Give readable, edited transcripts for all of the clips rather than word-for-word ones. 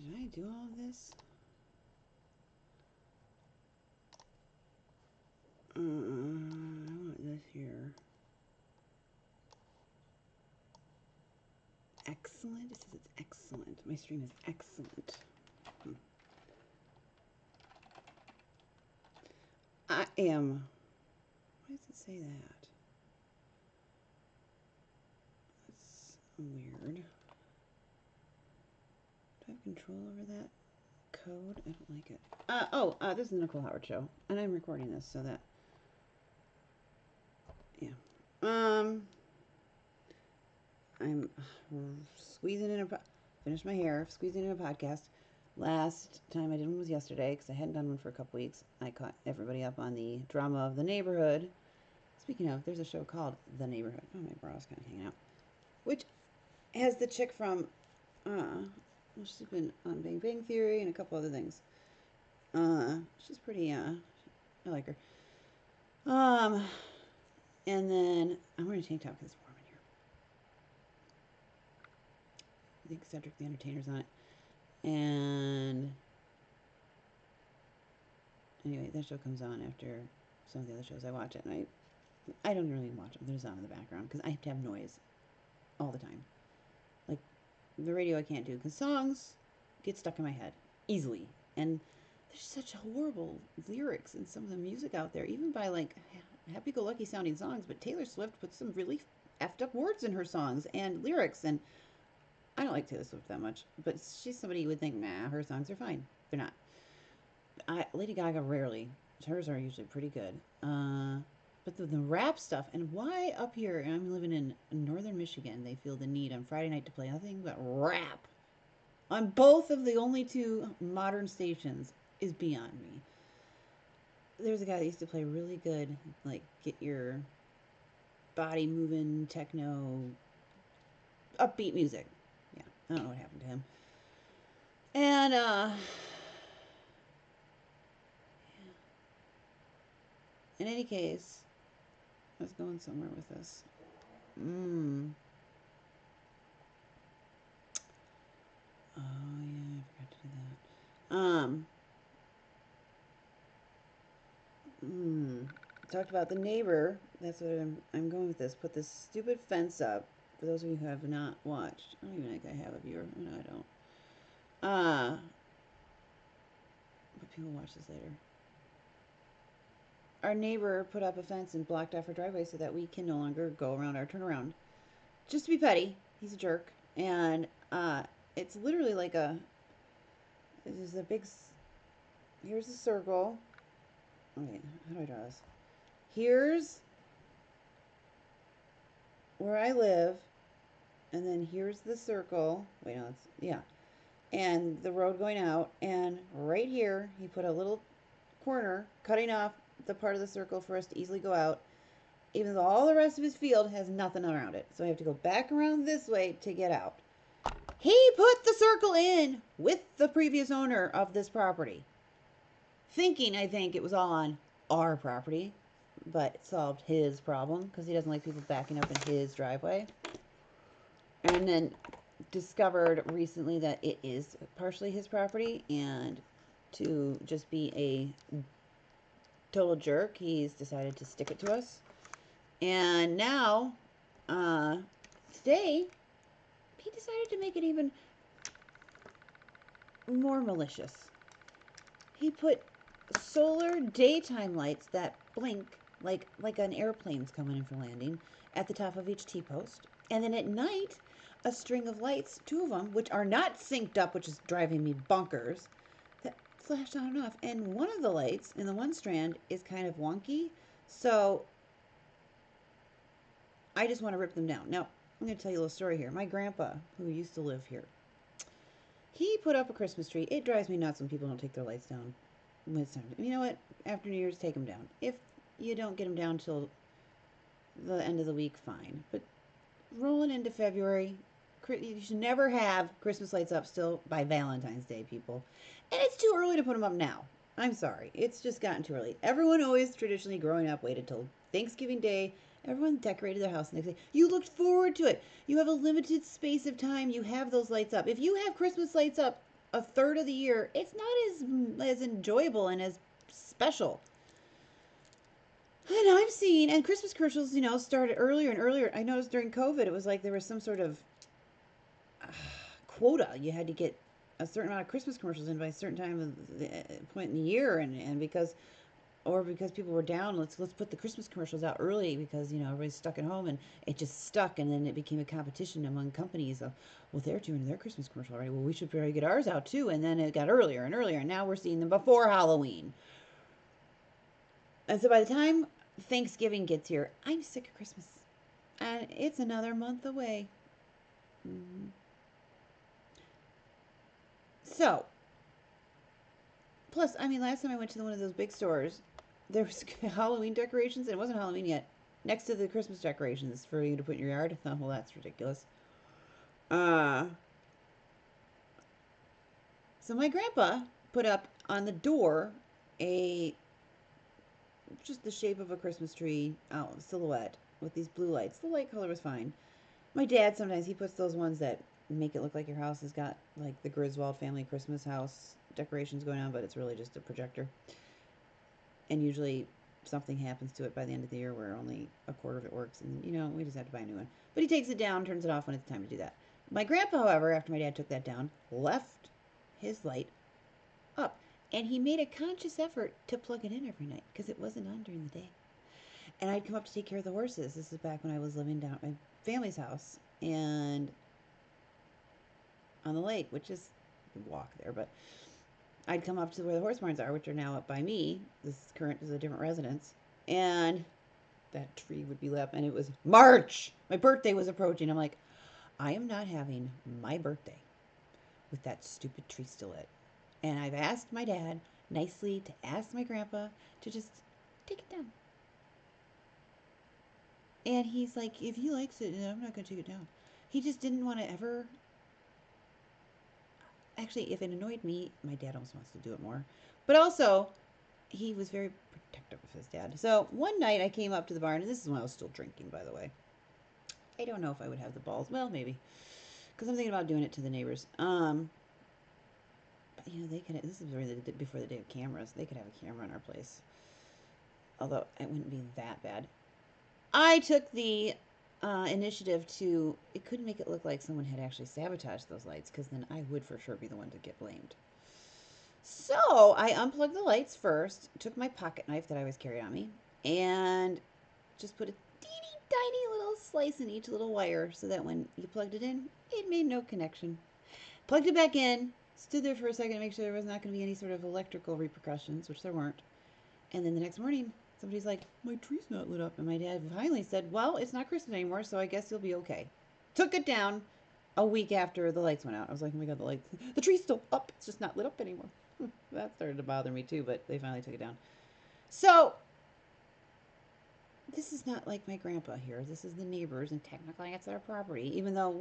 Did I do all of this? I want this here. Excellent. It says it's excellent. My stream is excellent. I am. Why does it say that? That's weird. Do I have control over that code? I don't like it. This is the Nicole Howard Show, and I'm recording this so that, yeah. I'm squeezing in finished my hair, squeezing in a podcast. Last time I did one was yesterday because I hadn't done one for a couple weeks. I caught everybody up on the drama of the neighborhood. Speaking of, there's a show called The Neighborhood. Oh, my braw's kind of hanging out. Which has the chick from, she's been on Bang Bang Theory and a couple other things. She's pretty, I like her. And then I'm wearing a tank top because it's warm in here. I think Cedric the Entertainer's on it. And anyway, that show comes on after some of the other shows I watch at night. I don't really watch them. They're just on in the background because I have to have noise all the time. Like the radio, I can't do because songs get stuck in my head easily. And there's such horrible lyrics in some of the music out there, even by like happy-go-lucky sounding songs. But Taylor Swift puts some really effed up words in her songs and lyrics, and I don't like Taylor Swift that much, but she's somebody you would think, nah, her songs are fine. They're not. Lady Gaga rarely. Hers are usually pretty good. But the rap stuff, and why up here, and I'm living in northern Michigan, they feel the need on Friday night to play nothing but rap on both of the only two modern stations is beyond me. There's a guy that used to play really good, like, get your body moving, techno, upbeat music. Yeah, I don't know what happened to him. And, in any case, I was going somewhere with this. Oh, yeah, I forgot to do that. Talked about the neighbor. That's what I'm going with this. Put this stupid fence up. For those of you who have not watched, I don't even think I have a viewer. No, I don't. But people watch this later. Our neighbor put up a fence and blocked off our driveway so that we can no longer go around our turnaround. Just to be petty. He's a jerk. And it's literally like a. This is a big. Here's a circle. Okay, how do I draw this? Here's where I live, and then here's the circle. Wait, no, it's, yeah. And the road going out, and right here, he put a little corner cutting off the part of the circle for us to easily go out, even though all the rest of his field has nothing around it. So I have to go back around this way to get out. He put the circle in with the previous owner of this property, thinking, I think, it was all on our property, but it solved his problem because he doesn't like people backing up in his driveway. And then discovered recently that it is partially his property, and to just be a total jerk, he's decided to stick it to us. And now, today, he decided to make it even more malicious. He put solar daytime lights that blink like an airplane's coming in for landing at the top of each T-post. And then at night, a string of lights, two of them, which are not synced up, which is driving me bonkers, that flash on and off. And one of the lights in the one strand is kind of wonky. So I just want to rip them down. Now, I'm going to tell you a little story here. My grandpa, who used to live here, he put up a Christmas tree. It drives me nuts when people don't take their lights down when it's time. You know what? After New Year's, take them down. If you don't get them down till the end of the week, fine. But rolling into February, you should never have Christmas lights up still by Valentine's Day, people. And it's too early to put them up now. I'm sorry. It's just gotten too early. Everyone always traditionally growing up waited till Thanksgiving Day. Everyone decorated their house the next day. You looked forward to it. You have a limited space of time. You have those lights up. If you have Christmas lights up a third of the year, it's not as enjoyable and as special. And I've seen, and Christmas commercials, started earlier and earlier. I noticed during COVID, it was like there was some sort of uh, quota. You had to get a certain amount of Christmas commercials in by a certain time of the point in the year, and because people were down, let's put the Christmas commercials out early because everybody's stuck at home, and it just stuck, and then it became a competition among companies of, well, they're doing their Christmas commercial already, well, we should probably get ours out too, and then it got earlier and earlier, and now we're seeing them before Halloween, and so by the time Thanksgiving gets here, I'm sick of Christmas, and it's another month away. Mm-hmm. So, plus, I mean, last time I went to one of those big stores, there was Halloween decorations, and it wasn't Halloween yet. Next to the Christmas decorations for you to put in your yard. I thought, well, that's ridiculous. Uh, so my grandpa put up on the door a just the shape of a Christmas tree silhouette with these blue lights. The light color was fine. My dad sometimes he puts those ones that make it look like your house has got like the Griswold family Christmas house decorations going on, but it's really just a projector. And usually something happens to it by the end of the year where only a quarter of it works, and we just have to buy a new one. But he takes it down, turns it off when it's time to do that. My grandpa, however, after my dad took that down, left his light up, and he made a conscious effort to plug it in every night because it wasn't on during the day. And I'd come up to take care of the horses. This is back when I was living down at my family's house and on the lake, which is you can walk there, but I'd come up to where the horse barns are, which are now up by me. This current is a different residence. And that tree would be lit up, and it was March. My birthday was approaching. I'm like, I am not having my birthday with that stupid tree still lit. And I've asked my dad nicely to ask my grandpa to just take it down. And he's like, if he likes it, I'm not going to take it down. He just didn't want to ever. Actually, if it annoyed me, my dad almost wants to do it more. But also, he was very protective of his dad. So one night I came up to the barn, and this is when I was still drinking, by the way. I don't know if I would have the balls. Well, maybe. Because I'm thinking about doing it to the neighbors. But, they could. This is really before the day of cameras. They could have a camera in our place. Although it wouldn't be that bad. I took the initiative to. It couldn't make it look like someone had actually sabotaged those lights, because then I would for sure be the one to get blamed. So I unplugged the lights first, took my pocket knife that I always carry on me, and just put a teeny tiny little slice in each little wire so that when you plugged it in, it made no connection. Plugged it back in, stood there for a second to make sure there was not going to be any sort of electrical repercussions, which there weren't. And then the next morning, somebody's like, my tree's not lit up. And my dad finally said, well, it's not Christmas anymore, so I guess you'll be okay. Took it down a week after the lights went out. I was like, oh my God, the tree's still up. It's just not lit up anymore. That started to bother me too, but they finally took it down. So this is not like my grandpa here. This is the neighbors, and technically it's their property. Even though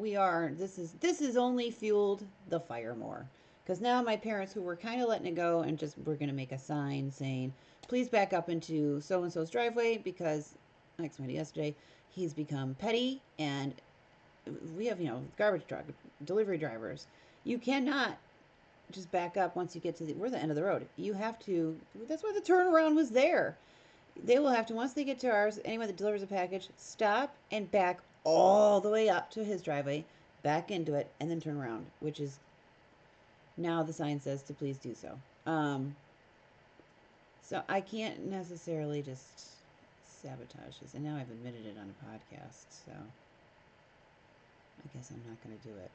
this is only fueled the fire more. Because now my parents, who were kind of letting it go and just were going to make a sign saying, please back up into so and so's driveway, because I explained it yesterday, he's become petty, and we have garbage truck delivery drivers. You cannot just back up once you get to we're the end of the road. You have to. That's why the turnaround was there. They will have to, once they get to ours, anyone that delivers a package, stop and back all the way up to his driveway, back into it, and then turn around, which is now the sign says to please do so. So I can't necessarily just sabotage this, and now I've admitted it on a podcast, so I guess I'm not going to do it.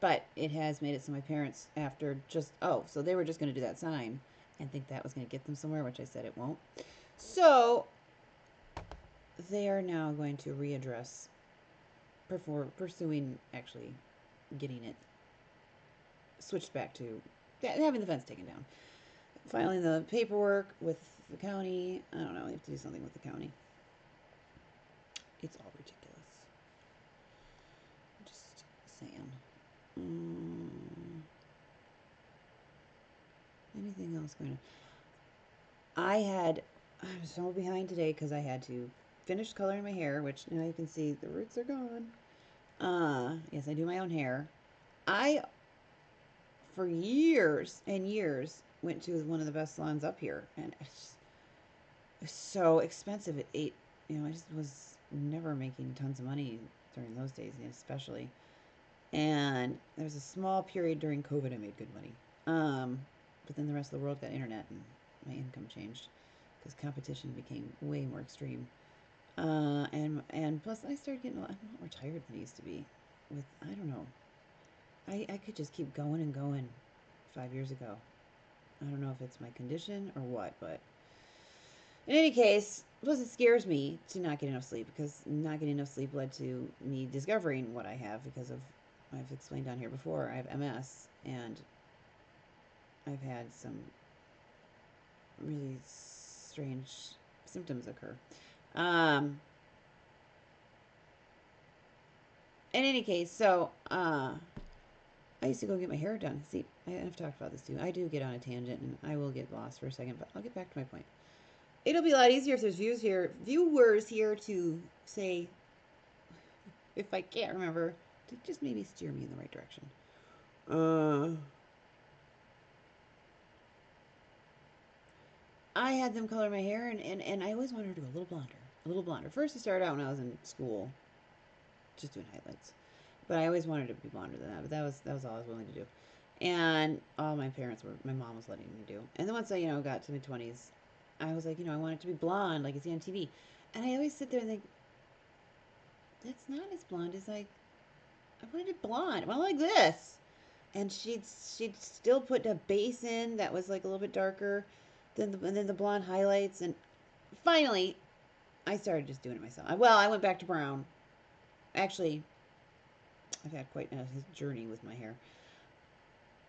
But it has made it so my parents, after so they were just going to do that sign and think that was going to get them somewhere, which I said it won't. So they are now going to readdress pursuing actually getting it switched back to having the fence taken down. Filing the paperwork with the county. I don't know. They have to do something with the county. It's all ridiculous. Just saying. Anything else going on? I'm so behind today because I had to finish coloring my hair, which now you can see the roots are gone. Yes, I do my own hair. I for years and years went to one of the best salons up here, and it was so expensive. It ate, I just was never making tons of money during those days, especially. And there was a small period during COVID I made good money. But then the rest of the world got internet, and my income changed because competition became way more extreme. And plus I started getting I'm a lot more tired than I used to be. With I don't know, I could just keep going and going. 5 years ago, I don't know if it's my condition or what, but in any case, plus it scares me to not get enough sleep because not getting enough sleep led to me discovering what I have because of I've explained down here before. I have MS, and I've had some really strange symptoms occur. Um, in any case, so I used to go get my hair done. See, I've talked about this too. I do get on a tangent, and I will get lost for a second, but I'll get back to my point. It'll be a lot easier if there's viewers here to say, if I can't remember, to just maybe steer me in the right direction. Uh, I had them color my hair, and I always wanted to go a little blonder. A little blonder. First, I started out when I was in school, just doing highlights. But I always wanted to be blonder than that. But that was all I was willing to do. And all my mom was letting me do. And then once I, got to mid-20s, I was like, I want it to be blonde like you see on TV. And I always sit there and think, that's not as blonde as I wanted it blonde. I want it like this. And she'd still put a base in that was like a little bit darker and then the blonde highlights. And finally, I started just doing it myself. Well, I went back to brown. Actually, I've had quite a journey with my hair.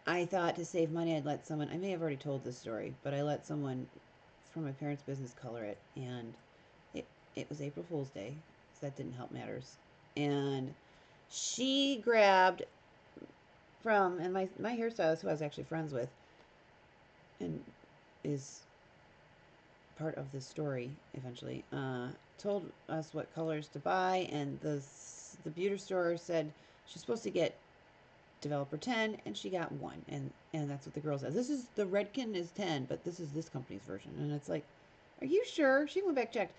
I thought to save money, I'd let someone, I may have already told this story, but I let someone from my parents' business color it, and it, it was April Fool's Day, so that didn't help matters. And she grabbed and my hairstylist, who I was actually friends with, and is part of this story eventually, told us what colors to buy, and the beauty store said she's supposed to get developer 10, and she got 1, and that's what the girl says. This is the Redken is 10, but this is this company's version. And it's like, are you sure? She went back, checked.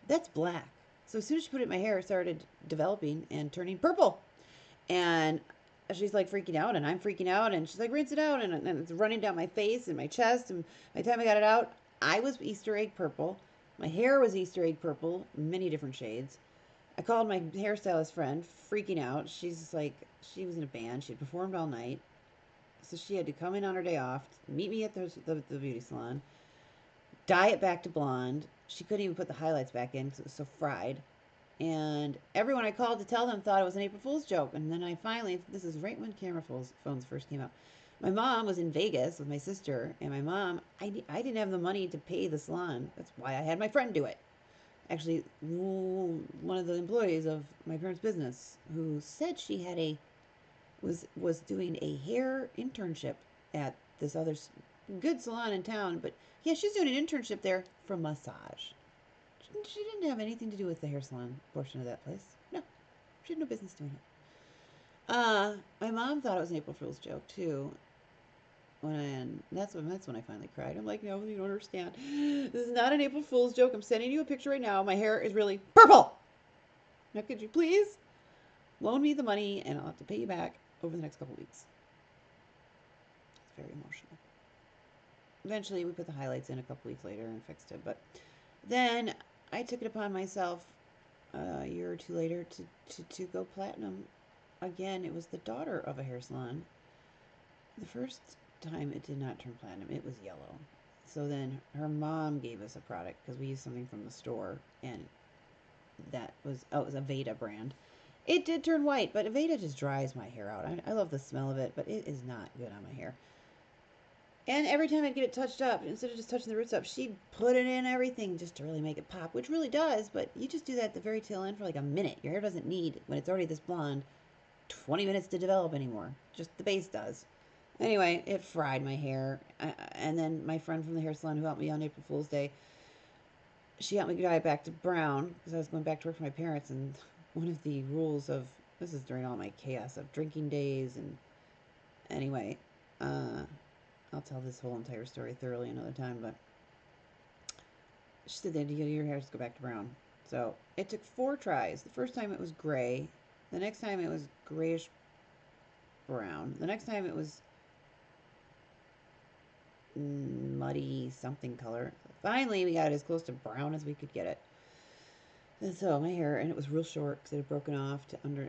That's black. So as soon as she put it in my hair, it started developing and turning purple. And she's like freaking out, and I'm freaking out, and she's like, rinse it out, and it's running down my face and my chest. And by the time I got it out, I was Easter egg purple. My hair was Easter egg purple, many different shades. I called my hairstylist friend, freaking out. She's like, she was in a band. She had performed all night. So she had to come in on her day off, meet me at the beauty salon, dye it back to blonde. She couldn't even put the highlights back in because it was so fried. And everyone I called to tell them thought it was an April Fool's joke. And then I finally, this is right when phones first came out. My mom was in Vegas with my sister, and my mom, I didn't have the money to pay the salon. That's why I had my friend do it. Actually, one of the employees of my parents' business who said she had was doing a hair internship at this other good salon in town, but yeah, she's doing an internship there for massage. She didn't have anything to do with the hair salon portion of that place. No, she had no business doing it. My mom thought it was an April Fool's joke too. That's when I finally cried. I'm like, no, you don't understand. This is not an April Fool's joke. I'm sending you a picture right now. My hair is really purple. Now, could you please loan me the money, and I'll have to pay you back over the next couple weeks. It's very emotional. Eventually, we put the highlights in a couple weeks later and fixed it. But then I took it upon myself a year or two later to go platinum again. It was the daughter of a hair salon. The first time it did not turn platinum, it was yellow. So then her mom gave us a product because we used something from the store, and it was a Veda brand. It did turn white, but Aveda just dries my hair out. I love the smell of it, but it is not good on my hair. And every time I'd get it touched up, instead of just touching the roots up, she'd put it in everything just to really make it pop, which really does, but you just do that at the very tail end for like a minute. Your hair doesn't need, when it's already this blonde, 20 minutes to develop anymore. Just the base does. Anyway, it fried my hair. And then my friend from the hair salon who helped me on April Fool's Day, she helped me dye it back to brown because I was going back to work for my parents. And one of the rules of this is during all my chaos of drinking days, and anyway, Uh, I'll tell this whole entire story thoroughly another time, but she said that your hair has to go back to brown. So it took 4 tries. The first time it was gray. The next time it was grayish brown. The next time it was muddy something color. Finally, we got it as close to brown as we could get it. And so my hair, and it was real short because it had broken off to under.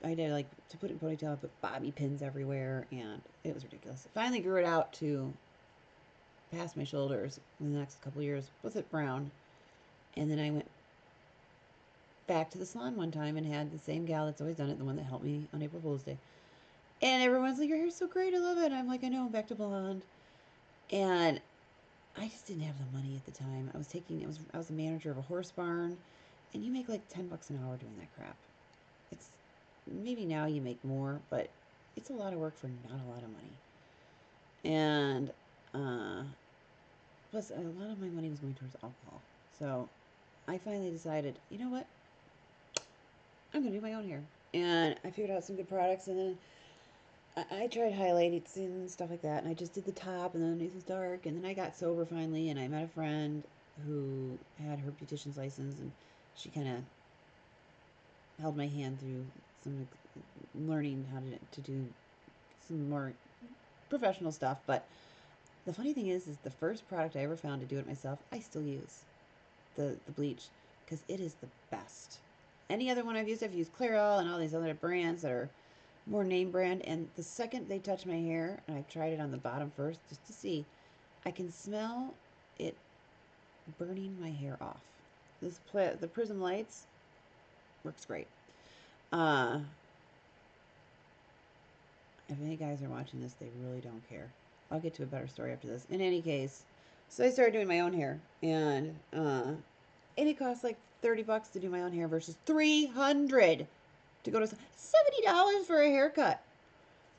I did like to put it in ponytail. I put bobby pins everywhere, and it was ridiculous. Finally, grew it out to past my shoulders in the next couple of years with it brown, and then I went back to the salon one time and had the same gal that's always done it, the one that helped me on April Fool's Day. And everyone's like, "Your hair's so great, I love it." And I'm like, "I know, I'm back to blonde." And I just didn't have the money at the time. I was a manager of a horse barn, and you make like $10 an hour doing that crap. It's maybe now you make more, but it's a lot of work for not a lot of money. And uh, plus, a lot of my money was going towards alcohol. So I finally decided, you know what? I'm gonna do my own hair. And I figured out some good products, and then I tried highlights and stuff like that, and I just did the top, and then underneath was dark, and then I got sober finally, and I met a friend who had her beautician's license, and she kind of held my hand through some learning how to do some more professional stuff. But the funny thing is the first product I ever found to do it myself, I still use the bleach because it is the best. Any other one I've used Clairol and all these other brands that are more name brand. And the second they touch my hair, and I've tried it on the bottom first just to see, I can smell it burning my hair off. The Prism Lights works great. Uh, if any guys are watching this, they really don't care. I'll get to a better story after this. In any case, so I started doing my own hair, and it costs like $30 to do my own hair versus $300 to go to $70 for a haircut.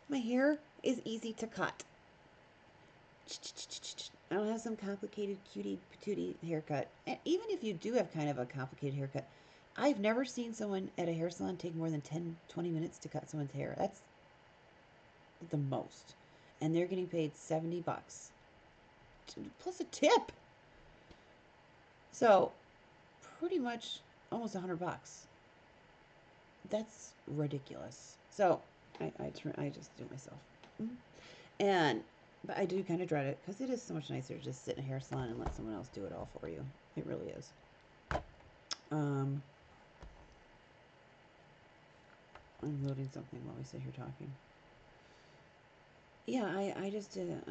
My hair is easy to cut. I don't have some complicated cutie patootie haircut. And even if you do have kind of a complicated haircut, I've never seen someone at a hair salon take more than 10, 20 minutes to cut someone's hair. That's the most. And they're getting paid $70 plus a tip. So, pretty much almost $100. That's ridiculous. So, I just do it myself. Mm-hmm. And but I do kind of dread it because it is so much nicer to just sit in a hair salon and let someone else do it all for you. It really is. I'm loading something while we sit here talking. Yeah, I just do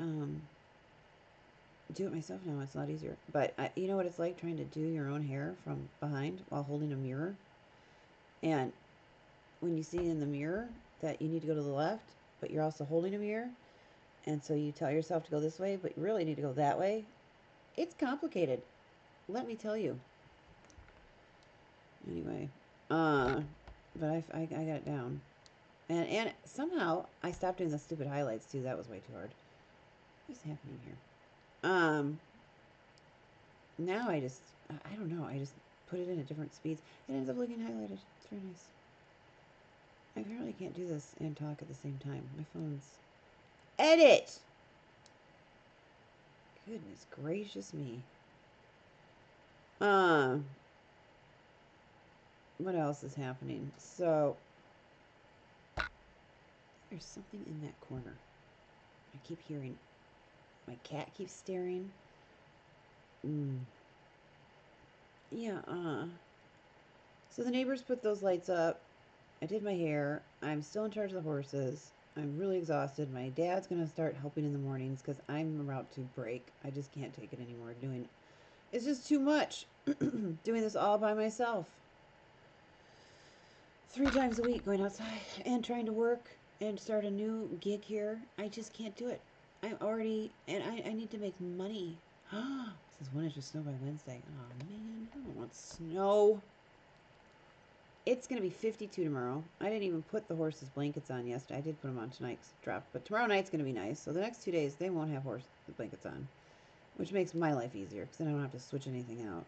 it myself now. It's a lot easier. But you know what it's like trying to do your own hair from behind while holding a mirror? And when you see in the mirror that you need to go to the left, but you're also holding a mirror, and so you tell yourself to go this way, but you really need to go that way. It's complicated. Let me tell you. Anyway, but I got it down, and somehow I stopped doing the stupid highlights too. That was way too hard. What's happening here? Now I don't know. I just put it in at different speeds. It ends up looking highlighted. It's very nice. I apparently can't do this and talk at the same time. My phone's edit. Goodness gracious me. What else is happening? So there's something in that corner. I keep hearing. My cat keeps staring. Yeah, So the neighbors put those lights up. I did my hair. I'm still in charge of the horses. I'm really exhausted. My dad's going to start helping in the mornings because I'm about to break. I just can't take it anymore. It's just too much. Doing this all by myself. 3 times a week going outside and trying to work and start a new gig here. I just can't do it. I'm already, and I need to make money. This is 1 inch of snow by Wednesday. Oh man, I don't want snow. It's going to be 52 tomorrow. I didn't even put the horses' blankets on yesterday. I did put them on tonight's drop, but tomorrow night's going to be nice. So the next 2 days, they won't have horse blankets on, which makes my life easier because then I don't have to switch anything out.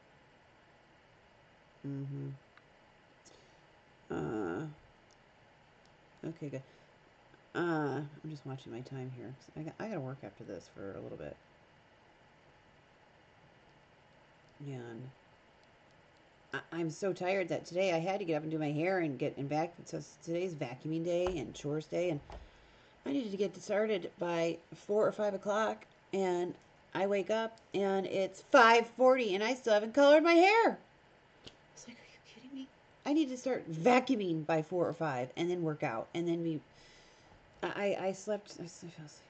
Okay, good. I'm just watching my time here. 'Cause I gotta work after this for a little bit. And I'm so tired that today I had to get up and do my hair and get in back. So today's vacuuming day and chores day, and I needed to get started by 4 or 5 o'clock. And I wake up and it's 5:40, and I still haven't colored my hair. I was like, "Are you kidding me?" I need to start vacuuming by 4 or 5, and then work out, and then we. I slept. I fell asleep.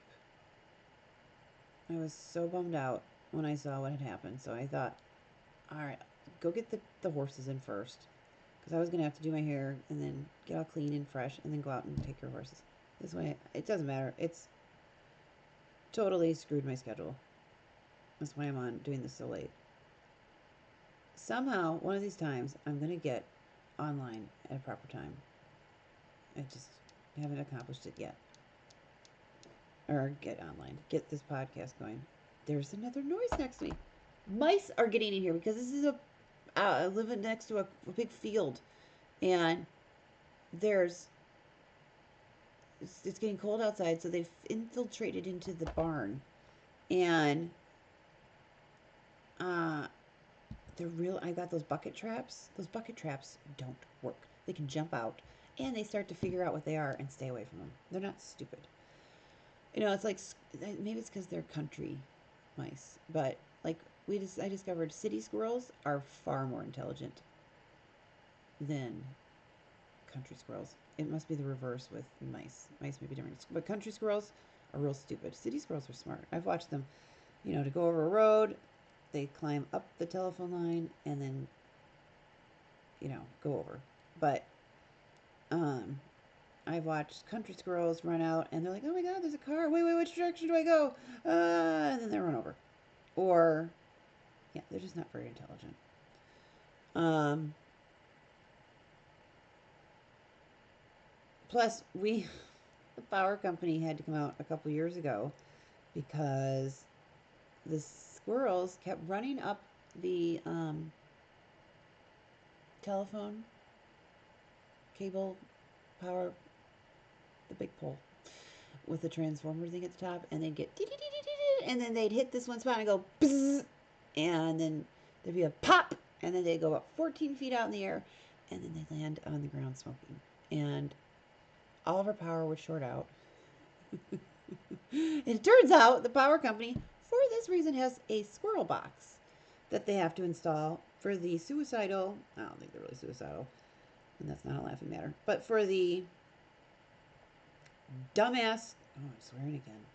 I was so bummed out when I saw what had happened. So I thought, all right, go get the horses in first, because I was gonna have to do my hair and then get all clean and fresh, and then go out and take care of horses. This way, it doesn't matter. It's totally screwed my schedule. That's why I'm on doing this so late. Somehow, one of these times, I'm gonna get online at a proper time. I just haven't accomplished it yet. Or get online, get this podcast going. There's another noise next to me. Mice are getting in here because this is I live next to a big field, and there's it's getting cold outside, so they've infiltrated into the barn, and uh, they're real. I got those bucket traps. Those bucket traps don't work. They can jump out, and they start to figure out what they are and stay away from them. They're not stupid. It's like maybe it's because they're country mice, but like I discovered city squirrels are far more intelligent than country squirrels. It must be the reverse with mice. Mice may be different, but country squirrels are real stupid. City squirrels are smart. I've watched them, to go over a road. They climb up the telephone line and then, go over. But I've watched country squirrels run out and they're like, "Oh my God, there's a car! Wait, which direction do I go?" And then they run over. Or, yeah, they're just not very intelligent. Um, Plus, the power company had to come out a couple years ago because the squirrels kept running up the telephone cable power, the big pole with the transformer thing at the top, and they'd get, and then they'd hit this one spot and go, bzz, and then there'd be a pop, and then they'd go about 14 feet out in the air, and then they'd land on the ground smoking. And all of our power would short out. It turns out the power company, for this reason, has a squirrel box that they have to install for the suicidal. I don't think they're really suicidal, and that's not a laughing matter. But for the dumbass, I'm swearing again.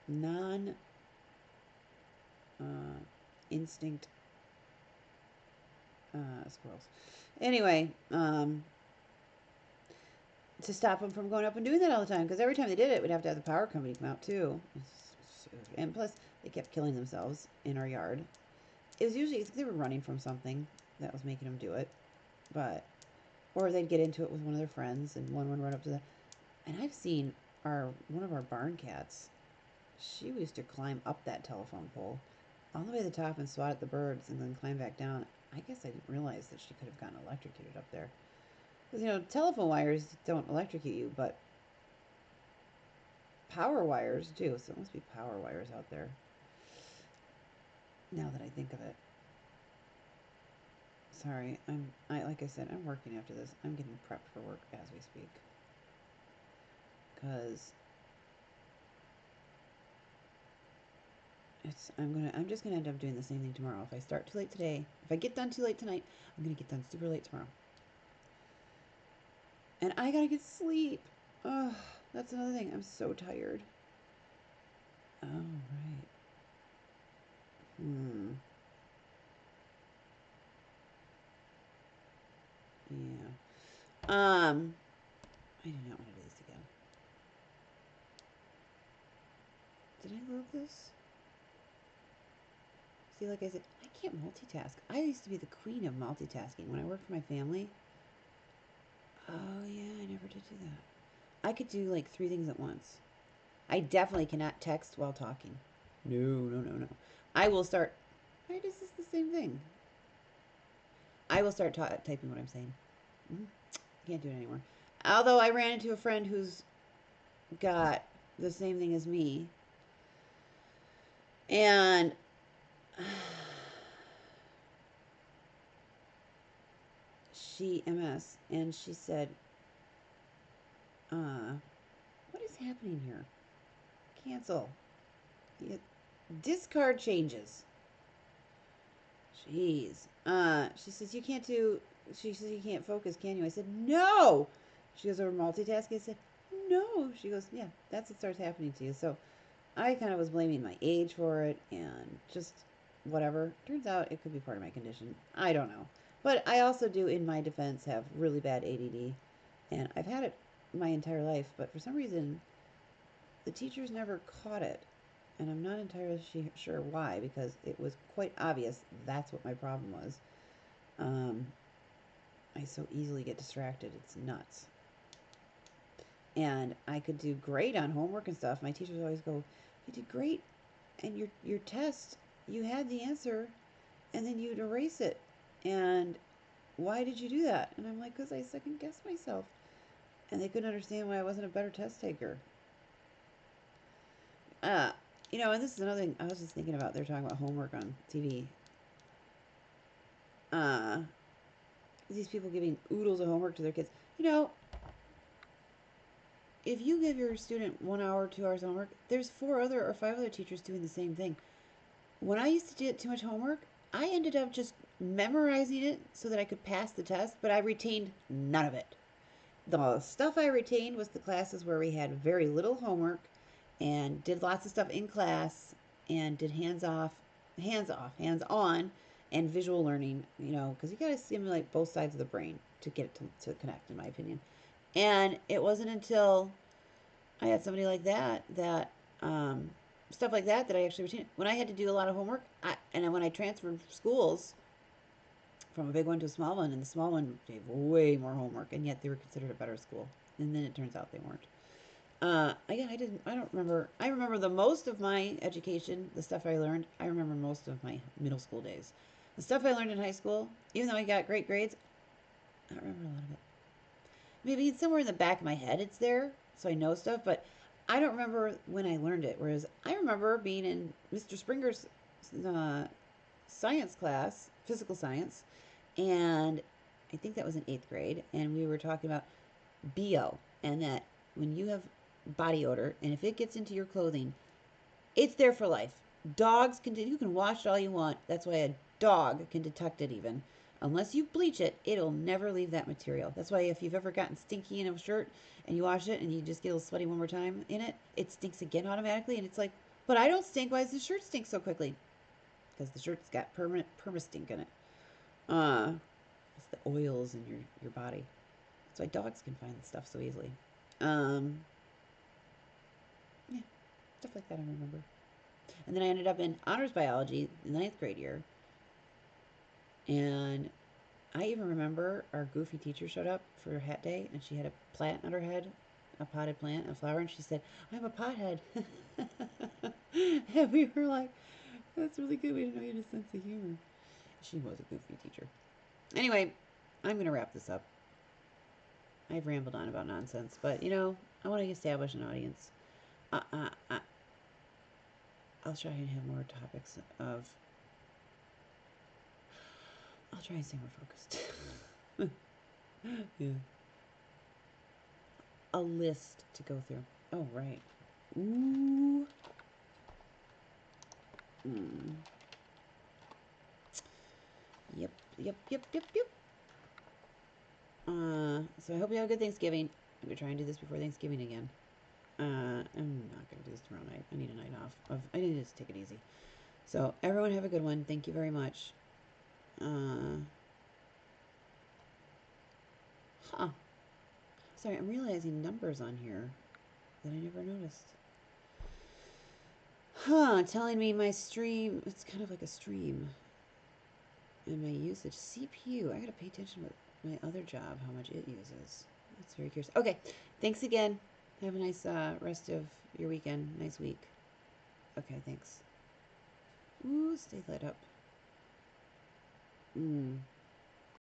Non instinct squirrels. Anyway, to stop them from going up and doing that all the time, because every time they did it, we'd have to have the power company come out too. And plus, they kept killing themselves in our yard. It was usually they were running from something that was making them do it, but or they'd get into it with one of their friends, and one would run up to the. And I've seen one of our barn cats. She used to climb up that telephone pole all the way to the top and swat at the birds, and then climb back down. I guess I didn't realize that she could have gotten electrocuted up there. Because, telephone wires don't electrocute you, but power wires do. So it must be power wires out there. Now that I think of it. Sorry, like I said, I'm working after this. I'm getting prepped for work as we speak. Because I'm just gonna end up doing the same thing tomorrow. If I start too late today, if I get done too late tonight, I'm gonna get done super late tomorrow. And I gotta get sleep. Oh, that's another thing. I'm so tired. Oh, right. Yeah. I do not want to do this again. Did I load this? See, like I said, I can't multitask. I used to be the queen of multitasking when I worked for my family. Oh, yeah, I never did do that. I could do like 3 things at once. I definitely cannot text while talking. No, no, no, no. I will start. Why is this the same thing? I will start typing what I'm saying. Mm-hmm. Can't do it anymore. Although I ran into a friend who's got the same thing as me, and she MS, and she said, "What is happening here? Cancel. Discard changes." Jeez. She says you can't do. She says you can't focus, can you? I said no. She goes over multitasking. I said no. She goes, yeah, that's what starts happening to you. So I kind of was blaming my age for it and just whatever. Turns out it could be part of my condition. I don't know. But I also do, in my defense, have really bad ADD, and I've had it my entire life. But for some reason, the teachers never caught it, and I'm not entirely sure why, because it was quite obvious that's what my problem was. Um, I so easily get distracted. It's nuts. And I could do great on homework and stuff. My teachers always go, "You did great, and your test, you had the answer, and then you'd erase it. And why did you do that?" And I'm like, "Because I second guessed myself." And they couldn't understand why I wasn't a better test taker. Uh, and this is another thing I was just thinking about. They're talking about homework on TV. Uh, these people giving oodles of homework to their kids. If you give your student 1 hour, 2 hours of homework, there's 4 or 5 other teachers doing the same thing. When I used to get too much homework, I ended up just memorizing it so that I could pass the test, but I retained none of it. The stuff I retained was the classes where we had very little homework and did lots of stuff in class and did hands on, and visual learning, because you got to stimulate both sides of the brain to get it to connect, in my opinion. And it wasn't until I had somebody like that stuff like that I actually retained. When I had to do a lot of homework, and when I transferred schools from a big one to a small one, and the small one gave way more homework, and yet they were considered a better school. And then it turns out they weren't. Again, I don't remember. I remember the most of my education, the stuff I learned. I remember most of my middle school days. The stuff I learned in high school, even though I got great grades, I don't remember a lot of it. Maybe it's somewhere in the back of my head it's there, so I know stuff, but I don't remember when I learned it. Whereas I remember being in Mr. Springer's uh, science class, physical science, and I think that was in 8th grade, and we were talking about BO, and that when you have body odor, and if it gets into your clothing, it's there for life. Dogs can, you can wash it all you want. That's why a dog can detect it even. Unless you bleach it, it'll never leave that material. That's why if you've ever gotten stinky in a shirt and you wash it and you just get a little sweaty one more time in it, it stinks again automatically. And it's like, but I don't stink. Why does the shirt stink so quickly? Because the shirt's got permanent perma-stink in it. It's the oils in your body. That's why dogs can find the stuff so easily. Um, yeah, stuff like that I remember. And then I ended up in honors biology in the 9th grade year. And I even remember our goofy teacher showed up for hat day, and she had a plant on her head, a potted plant, a flower, and she said, "I'm a pothead." And we were like, "That's really good. We didn't know you had a sense of humor." She was a goofy teacher. Anyway, I'm going to wrap this up. I've rambled on about nonsense, but I want to establish an audience. Uh, uh, uh, I'll try and have more topics of. I'll try and stay more focused. Yeah. A list to go through. Oh, right. Ooh. Mm. Yep, yep, yep, yep, yep. So I hope you have a good Thanksgiving. I'm gonna try and do this before Thanksgiving again. I'm not gonna do this tomorrow night. I need a night off. I need to just take it easy. So everyone have a good one. Thank you very much. Huh. Sorry, I'm realizing numbers on here that I never noticed. Huh, telling me my stream, it's kind of like a stream. And my usage, CPU, I gotta pay attention to my other job, how much it uses. That's very curious. Okay, thanks again. Have a nice rest of your weekend. Nice week. Okay, thanks. Ooh, stay lit up.